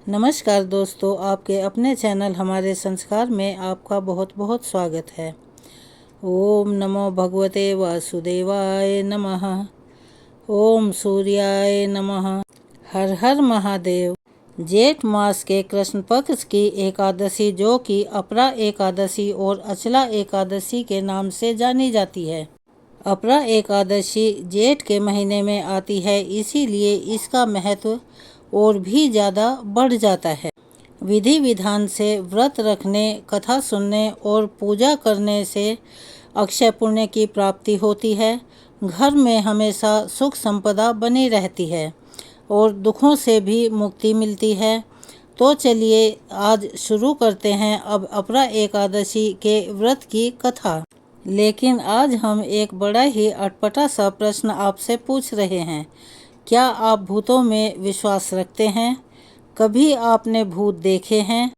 नमस्कार दोस्तों, आपके अपने चैनल हमारे संस्कार में आपका बहुत बहुत स्वागत है। ओम नमो भगवते वासुदेवाय नमः। ओम सूर्याय नमः। हर हर महादेव। जेठ मास के कृष्ण पक्ष की एकादशी, जो कि अपरा एकादशी और अचला एकादशी के नाम से जानी जाती है। अपरा एकादशी जेठ के महीने में आती है, इसीलिए इसका महत्व और भी ज़्यादा बढ़ जाता है। विधि विधान से व्रत रखने, कथा सुनने और पूजा करने से अक्षय पुण्य की प्राप्ति होती है। घर में हमेशा सुख संपदा बनी रहती है और दुखों से भी मुक्ति मिलती है। तो चलिए आज शुरू करते हैं अब अपरा एकादशी के व्रत की कथा। लेकिन आज हम एक बड़ा ही अटपटा सा प्रश्न आपसे पूछ रहे हैं। क्या आप भूतों में विश्वास रखते हैं? कभी आपने भूत देखे हैं?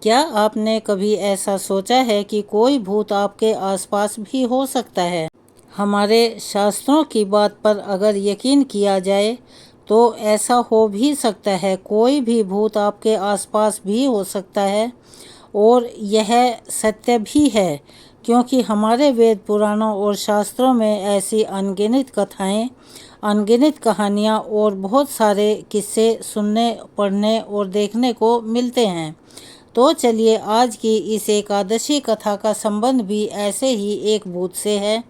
क्या आपने कभी ऐसा सोचा है कि कोई भूत आपके आसपास भी हो सकता है? हमारे शास्त्रों की बात पर अगर यकीन किया जाए तो ऐसा हो भी सकता है। कोई भी भूत आपके आसपास भी हो सकता है और यह सत्य भी है, क्योंकि हमारे वेद पुराणों और शास्त्रों में ऐसी अनगिनत कथाएं, अनगिनत कहानियाँ और बहुत सारे किस्से सुनने, पढ़ने और देखने को मिलते हैं। तो चलिए आज की इस एकादशी कथा का संबंध भी ऐसे ही एक भूत से है।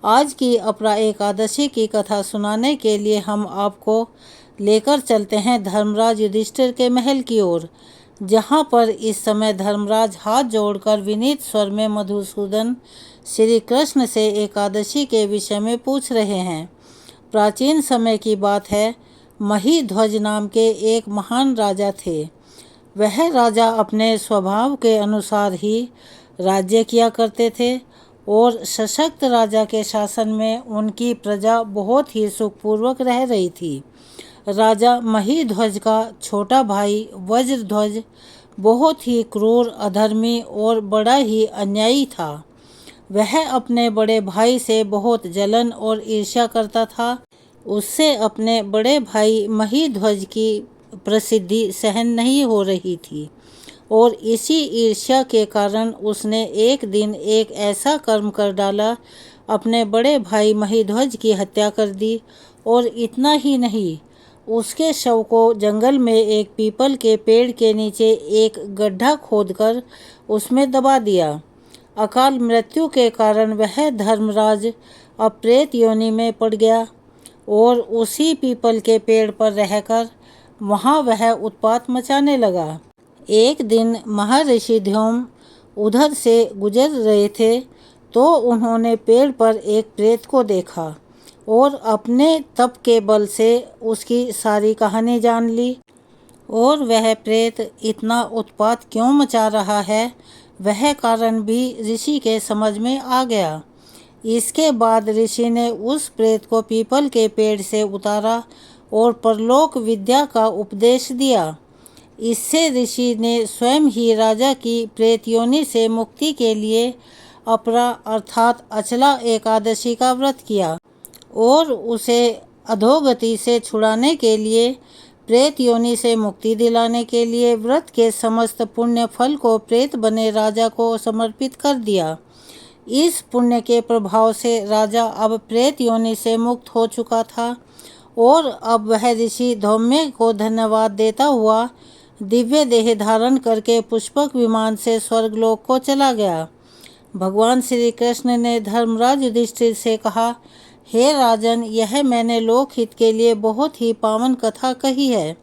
आज की अपरा एकादशी की कथा सुनाने के लिए हम आपको लेकर चलते हैं धर्मराज युधिष्ठिर के महल की ओर, जहाँ पर इस समय धर्मराज हाथ जोड़कर विनीत स्वर में मधुसूदन श्री कृष्ण से एकादशी के विषय में पूछ रहे हैं। प्राचीन समय की बात है। महीध्वज नाम के एक महान राजा थे। वह राजा अपने स्वभाव के अनुसार ही राज्य किया करते थे और सशक्त राजा के शासन में उनकी प्रजा बहुत ही सुखपूर्वक रह रही थी। राजा महीध्वज का छोटा भाई वज्रध्वज बहुत ही क्रूर, अधर्मी और बड़ा ही अन्यायी था। वह अपने बड़े भाई से बहुत जलन और ईर्ष्या करता था। उससे अपने बड़े भाई महीध्वज की प्रसिद्धि सहन नहीं हो रही थी और इसी ईर्ष्या के कारण उसने एक दिन एक ऐसा कर्म कर डाला, अपने बड़े भाई महीध्वज की हत्या कर दी। और इतना ही नहीं, उसके शव को जंगल में एक पीपल के पेड़ के नीचे एक गड्ढा खोदकर उसमें दबा दिया। अकाल मृत्यु के कारण वह धर्मराज अब प्रेत योनि में पड़ गया और उसी पीपल के पेड़ पर रहकर वहाँ वह उत्पात मचाने लगा। एक दिन महर्षि ध्योम उधर से गुजर रहे थे तो उन्होंने पेड़ पर एक प्रेत को देखा और अपने तप के बल से उसकी सारी कहानी जान ली। और वह प्रेत इतना उत्पात क्यों मचा रहा है, वह कारण भी ऋषि के समझ में आ गया। इसके बाद ऋषि ने उस प्रेत को पीपल के पेड़ से उतारा और परलोक विद्या का उपदेश दिया। इससे ऋषि ने स्वयं ही राजा की प्रेत योनि से मुक्ति के लिए अपरा अर्थात अचला एकादशी का व्रत किया और उसे अधोगति से छुड़ाने के लिए, प्रेत योनि से मुक्ति दिलाने के लिए व्रत के समस्त पुण्य फल को प्रेत बने राजा को समर्पित कर दिया। इस पुण्य के प्रभाव से राजा अब प्रेत योनि से मुक्त हो चुका था और अब वह ऋषि धौम्य को धन्यवाद देता हुआ दिव्य देह धारण करके पुष्पक विमान से स्वर्गलोक को चला गया। भगवान श्री कृष्ण ने धर्मराज युधिष्ठिर से कहा, हे राजन, यह मैंने लोकहित के लिए बहुत ही पावन कथा कही है।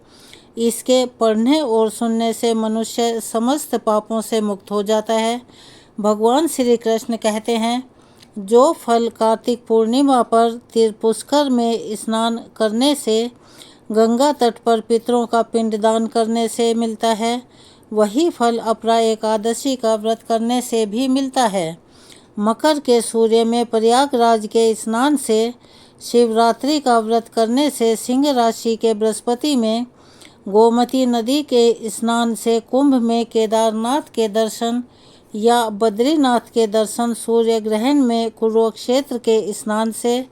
इसके पढ़ने और सुनने से मनुष्य समस्त पापों से मुक्त हो जाता है। भगवान श्री कृष्ण कहते हैं, जो फल कार्तिक पूर्णिमा पर पुष्कर में स्नान करने से, गंगा तट पर पितरों का पिंडदान करने से मिलता है, वही फल अपरा एकादशी का व्रत करने से भी मिलता है। मकर के सूर्य में प्रयागराज के स्नान से, शिवरात्रि का व्रत करने से, सिंह राशि के बृहस्पति में, गोमती नदी के स्नान से, कुंभ में केदारनाथ के दर्शन या बद्रीनाथ के दर्शन, सूर्य ग्रहण में कुरुक्षेत्र के स्नान से,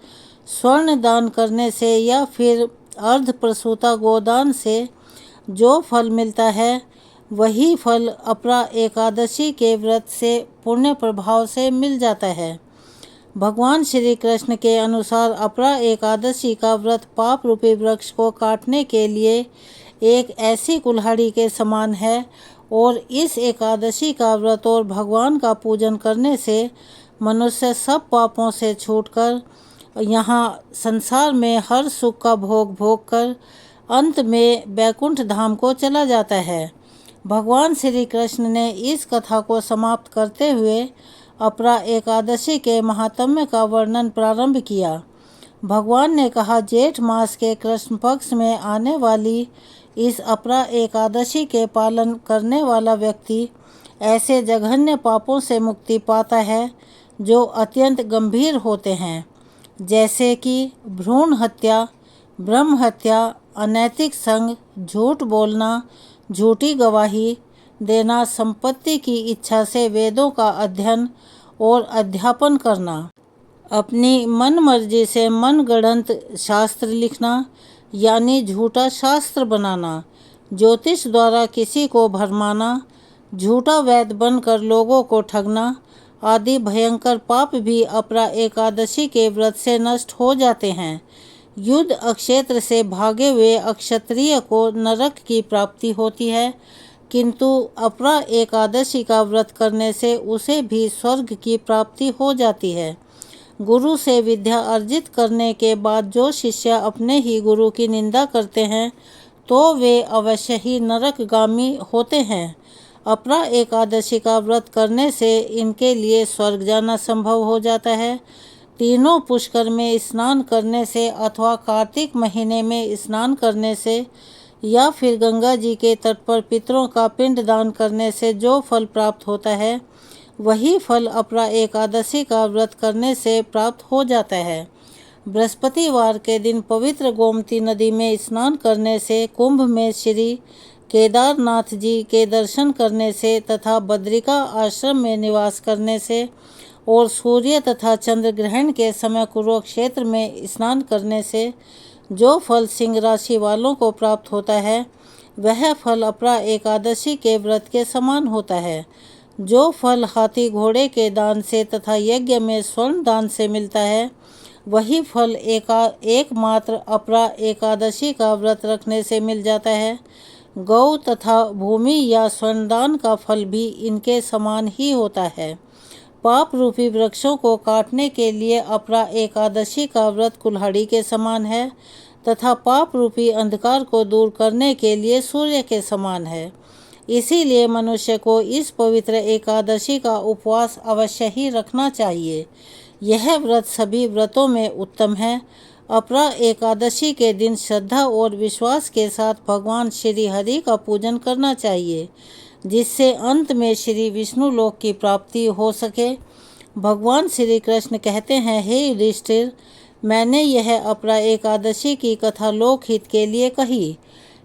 स्वर्ण दान करने से या फिर अर्ध प्रसूता गोदान से, जो फल मिलता है वही फल अपरा एकादशी के व्रत से पुण्य प्रभाव से मिल जाता है। भगवान श्री कृष्ण के अनुसार अपरा एकादशी का व्रत पाप रूपी वृक्ष को काटने के लिए एक ऐसी कुल्हाड़ी के समान है और इस एकादशी का व्रत और भगवान का पूजन करने से मनुष्य सब पापों से छूटकर यहाँ संसार में हर सुख का भोग भोग कर अंत में बैकुंठ धाम को चला जाता है। भगवान श्री कृष्ण ने इस कथा को समाप्त करते हुए अपरा एकादशी के महात्म्य का वर्णन प्रारंभ किया। भगवान ने कहा, जेठ मास के कृष्ण पक्ष में आने वाली इस अपरा एकादशी के पालन करने वाला व्यक्ति ऐसे जघन्य पापों से मुक्ति पाता है जो अत्यंत गंभीर होते हैं, जैसे कि भ्रूण हत्या, ब्रह्म हत्या, अनैतिक संग, झूठ बोलना, झूठी गवाही देना, संपत्ति की इच्छा से वेदों का अध्ययन और अध्यापन करना, अपनी मन मर्जी से मनगढ़ंत शास्त्र लिखना यानी झूठा शास्त्र बनाना, ज्योतिष द्वारा किसी को भरमाना, झूठा वैद्य बनकर लोगों को ठगना आदि भयंकर पाप भी अपरा एकादशी के व्रत से नष्ट हो जाते हैं। युद्ध अक्षेत्र से भागे हुए अक्षत्रिय को नरक की प्राप्ति होती है, किंतु अपरा एकादशी का व्रत करने से उसे भी स्वर्ग की प्राप्ति हो जाती है। गुरु से विद्या अर्जित करने के बाद जो शिष्य अपने ही गुरु की निंदा करते हैं तो वे अवश्य ही नरकगामी होते हैं। अपरा एकादशी का व्रत करने से इनके लिए स्वर्ग जाना संभव हो जाता है। तीनों पुष्कर में स्नान करने से अथवा कार्तिक महीने में स्नान करने से या फिर गंगा जी के तट पर पितरों का पिंड दान करने से जो फल प्राप्त होता है वही फल अपरा एकादशी का व्रत करने से प्राप्त हो जाता है। बृहस्पतिवार के दिन पवित्र गोमती नदी में स्नान करने से, कुंभ में श्री केदारनाथ जी के दर्शन करने से तथा बद्रिका आश्रम में निवास करने से और सूर्य तथा चंद्र ग्रहण के समय कुरुक्षेत्र में स्नान करने से जो फल सिंह राशि वालों को प्राप्त होता है वह फल अपरा एकादशी के व्रत के समान होता है। जो फल हाथी घोड़े के दान से तथा यज्ञ में स्वर्ण दान से मिलता है वही फल एकमात्र अपरा एकादशी का व्रत रखने से मिल जाता है। गौ तथा भूमि या स्वर्णदान का फल भी इनके समान ही होता है। पाप रूपी वृक्षों को काटने के लिए अपरा एकादशी का व्रत कुल्हाड़ी के समान है तथा पाप रूपी अंधकार को दूर करने के लिए सूर्य के समान है। इसीलिए मनुष्य को इस पवित्र एकादशी का उपवास अवश्य ही रखना चाहिए। यह व्रत सभी व्रतों में उत्तम है। अपरा एकादशी के दिन श्रद्धा और विश्वास के साथ भगवान श्री हरि का पूजन करना चाहिए, जिससे अंत में श्री विष्णु लोक की प्राप्ति हो सके। भगवान श्री कृष्ण कहते हैं, हे युधिष्ठिर, मैंने यह अपरा एकादशी की कथा लोकहित के लिए कही।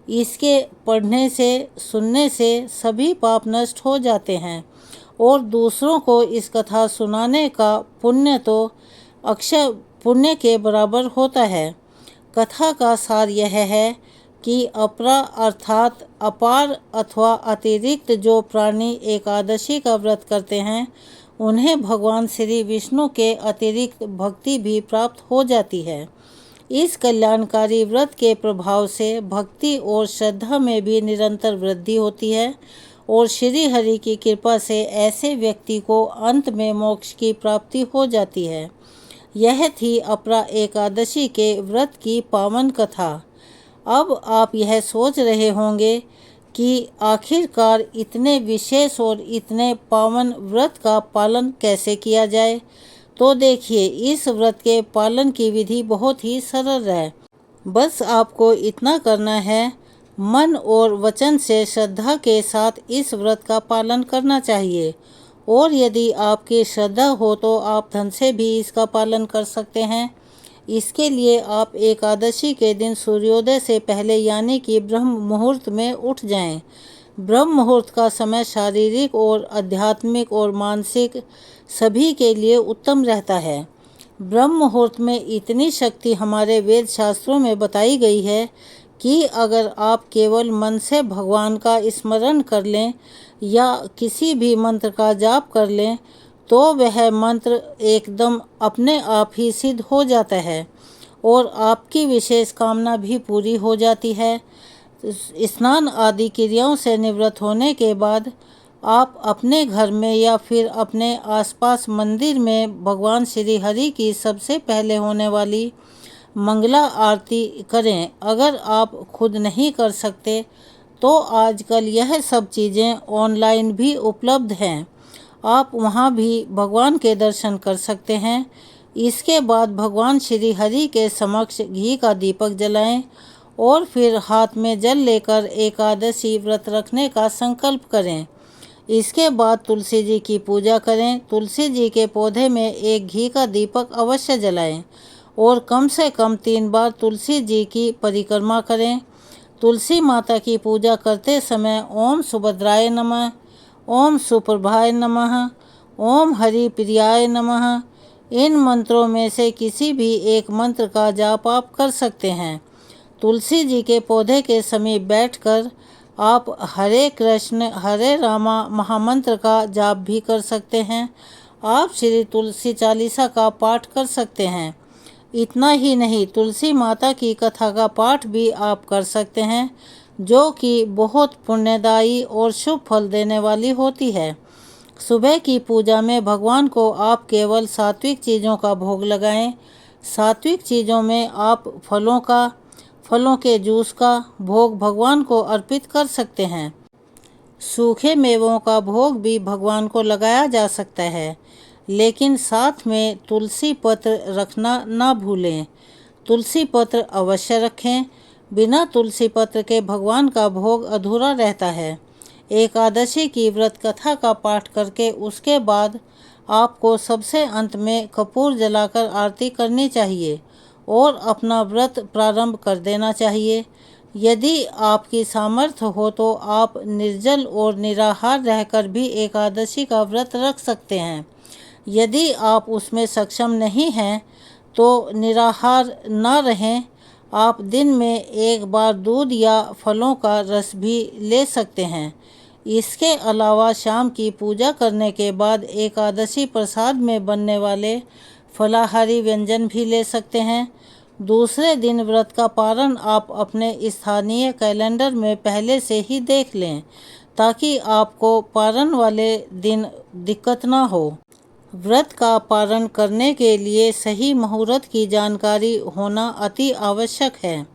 इसके पढ़ने से, सुनने से सभी पाप नष्ट हो जाते हैं और दूसरों को इस कथा सुनाने का पुण्य तो अक्षय पुण्य के बराबर होता है। कथा का सार यह है कि अपरा अर्थात अपार अथवा अतिरिक्त जो प्राणी एकादशी का व्रत करते हैं उन्हें भगवान श्री विष्णु के अतिरिक्त भक्ति भी प्राप्त हो जाती है। इस कल्याणकारी व्रत के प्रभाव से भक्ति और श्रद्धा में भी निरंतर वृद्धि होती है और श्री हरि की कृपा से ऐसे व्यक्ति को अंत में मोक्ष की प्राप्ति हो जाती है। यह थी अपरा एकादशी के व्रत की पावन कथा। अब आप यह सोच रहे होंगे कि आखिरकार इतने विशेष और इतने पावन व्रत का पालन कैसे किया जाए। तो देखिए, इस व्रत के पालन की विधि बहुत ही सरल है। बस आपको इतना करना है, मन और वचन से श्रद्धा के साथ इस व्रत का पालन करना चाहिए और यदि आपकी श्रद्धा हो तो आप धन से भी इसका पालन कर सकते हैं। इसके लिए आप एकादशी के दिन सूर्योदय से पहले यानी कि ब्रह्म मुहूर्त में उठ जाएं। ब्रह्म मुहूर्त का समय शारीरिक और आध्यात्मिक और मानसिक सभी के लिए उत्तम रहता है। ब्रह्म मुहूर्त में इतनी शक्ति हमारे वेद शास्त्रों में बताई गई है कि अगर आप केवल मन से भगवान का स्मरण कर लें या किसी भी मंत्र का जाप कर लें तो वह मंत्र एकदम अपने आप ही सिद्ध हो जाता है और आपकी विशेष कामना भी पूरी हो जाती है। स्नान आदि क्रियाओं से निवृत्त होने के बाद आप अपने घर में या फिर अपने आसपास मंदिर में भगवान श्री हरि की सबसे पहले होने वाली मंगला आरती करें। अगर आप खुद नहीं कर सकते तो आजकल यह सब चीज़ें ऑनलाइन भी उपलब्ध हैं, आप वहां भी भगवान के दर्शन कर सकते हैं। इसके बाद भगवान श्री हरि के समक्ष घी का दीपक जलाएं और फिर हाथ में जल लेकर एकादशी व्रत रखने का संकल्प करें। इसके बाद तुलसी जी की पूजा करें। तुलसी जी के पौधे में एक घी का दीपक अवश्य जलाएं और कम से कम 3 बार तुलसी जी की परिक्रमा करें। तुलसी माता की पूजा करते समय ओम सुभद्राय नमः, ओम सुप्रभाय नमः, ओम हरि प्रियाय नमः, इन मंत्रों में से किसी भी एक मंत्र का जाप आप कर सकते हैं। तुलसी जी के पौधे के समीप बैठकर आप हरे कृष्ण हरे रामा महामंत्र का जाप भी कर सकते हैं। आप श्री तुलसी चालीसा का पाठ कर सकते हैं। इतना ही नहीं, तुलसी माता की कथा का पाठ भी आप कर सकते हैं, जो कि बहुत पुण्यदायी और शुभ फल देने वाली होती है। सुबह की पूजा में भगवान को आप केवल सात्विक चीज़ों का भोग लगाएं। सात्विक चीज़ों में आप फलों के जूस का भोग भगवान को अर्पित कर सकते हैं। सूखे मेवों का भोग भी भगवान को लगाया जा सकता है, लेकिन साथ में तुलसी पत्र रखना ना भूलें। तुलसी पत्र अवश्य रखें। बिना तुलसी पत्र के भगवान का भोग अधूरा रहता है। एकादशी की व्रत कथा का पाठ करके उसके बाद आपको सबसे अंत में कपूर जलाकर आरती करनी चाहिए और अपना व्रत प्रारंभ कर देना चाहिए। यदि आपकी सामर्थ्य हो तो आप निर्जल और निराहार रहकर भी एकादशी का व्रत रख सकते हैं। यदि आप उसमें सक्षम नहीं हैं तो निराहार न रहें। आप दिन में एक बार दूध या फलों का रस भी ले सकते हैं। इसके अलावा शाम की पूजा करने के बाद एकादशी प्रसाद में बनने वाले फलाहारी व्यंजन भी ले सकते हैं। दूसरे दिन व्रत का पारण आप अपने स्थानीय कैलेंडर में पहले से ही देख लें, ताकि आपको पारण वाले दिन दिक्कत ना हो। व्रत का पारण करने के लिए सही मुहूर्त की जानकारी होना अति आवश्यक है।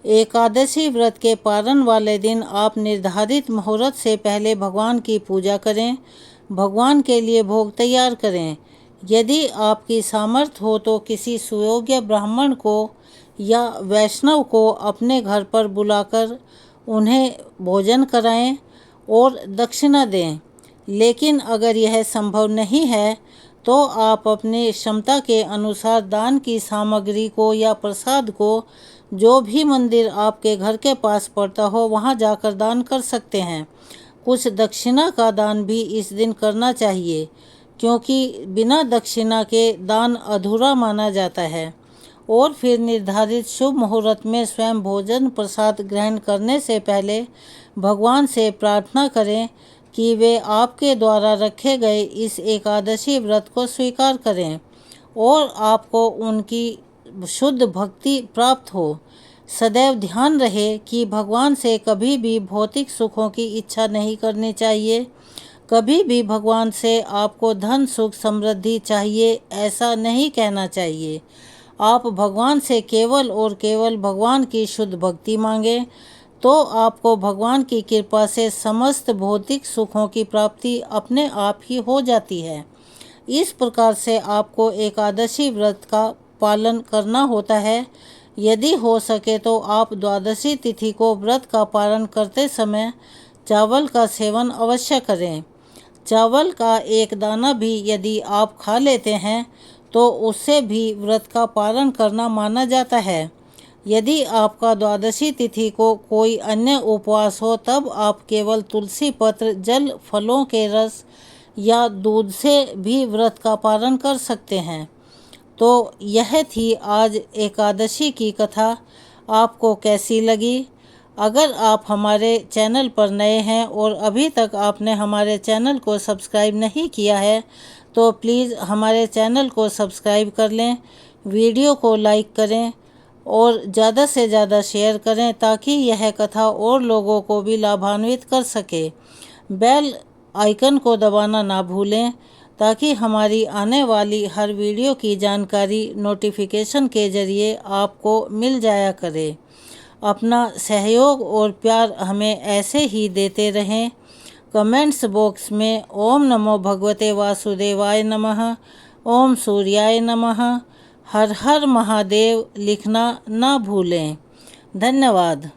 एकादशी व्रत के पारण वाले दिन आप निर्धारित मुहूर्त से पहले भगवान की पूजा करें। भगवान के लिए भोग तैयार करें। यदि आपकी सामर्थ्य हो तो किसी सुयोग्य ब्राह्मण को या वैष्णव को अपने घर पर बुलाकर उन्हें भोजन कराएं और दक्षिणा दें। लेकिन अगर यह संभव नहीं है तो आप अपनी क्षमता के अनुसार दान की सामग्री को या प्रसाद को जो भी मंदिर आपके घर के पास पड़ता हो वहां जाकर दान कर सकते हैं। कुछ दक्षिणा का दान भी इस दिन करना चाहिए, क्योंकि बिना दक्षिणा के दान अधूरा माना जाता है। और फिर निर्धारित शुभ मुहूर्त में स्वयं भोजन प्रसाद ग्रहण करने से पहले भगवान से प्रार्थना करें कि वे आपके द्वारा रखे गए इस एकादशी व्रत को स्वीकार करें और आपको उनकी शुद्ध भक्ति प्राप्त हो। सदैव ध्यान रहे कि भगवान से कभी भी भौतिक सुखों की इच्छा नहीं करनी चाहिए। कभी भी भगवान से आपको धन सुख समृद्धि चाहिए ऐसा नहीं कहना चाहिए। आप भगवान से केवल और केवल भगवान की शुद्ध भक्ति मांगें तो आपको भगवान की कृपा से समस्त भौतिक सुखों की प्राप्ति अपने आप ही हो जाती है। इस प्रकार से आपको एकादशी व्रत का पालन करना होता है। यदि हो सके तो आप द्वादशी तिथि को व्रत का पालन करते समय चावल का सेवन अवश्य करें। चावल का एक दाना भी यदि आप खा लेते हैं तो उससे भी व्रत का पालन करना माना जाता है। यदि आपका द्वादशी तिथि को कोई अन्य उपवास हो तब आप केवल तुलसी पत्र, जल, फलों के रस या दूध से भी व्रत का पालन कर सकते हैं। तो यह थी आज एकादशी की कथा। आपको कैसी लगी। अगर आप हमारे चैनल पर नए हैं और अभी तक आपने हमारे चैनल को सब्सक्राइब नहीं किया है तो प्लीज़ हमारे चैनल को सब्सक्राइब कर लें, वीडियो को लाइक करें और ज़्यादा से ज़्यादा शेयर करें ताकि यह कथा और लोगों को भी लाभान्वित कर सके। बेल आइकन को दबाना ना भूलें ताकि हमारी आने वाली हर वीडियो की जानकारी नोटिफिकेशन के ज़रिए आपको मिल जाया करे। अपना सहयोग और प्यार हमें ऐसे ही देते रहें। कमेंट्स बॉक्स में ओम नमो भगवते वासुदेवाय नमः, ओम सूर्याय नमः, हर हर महादेव लिखना ना भूलें। धन्यवाद।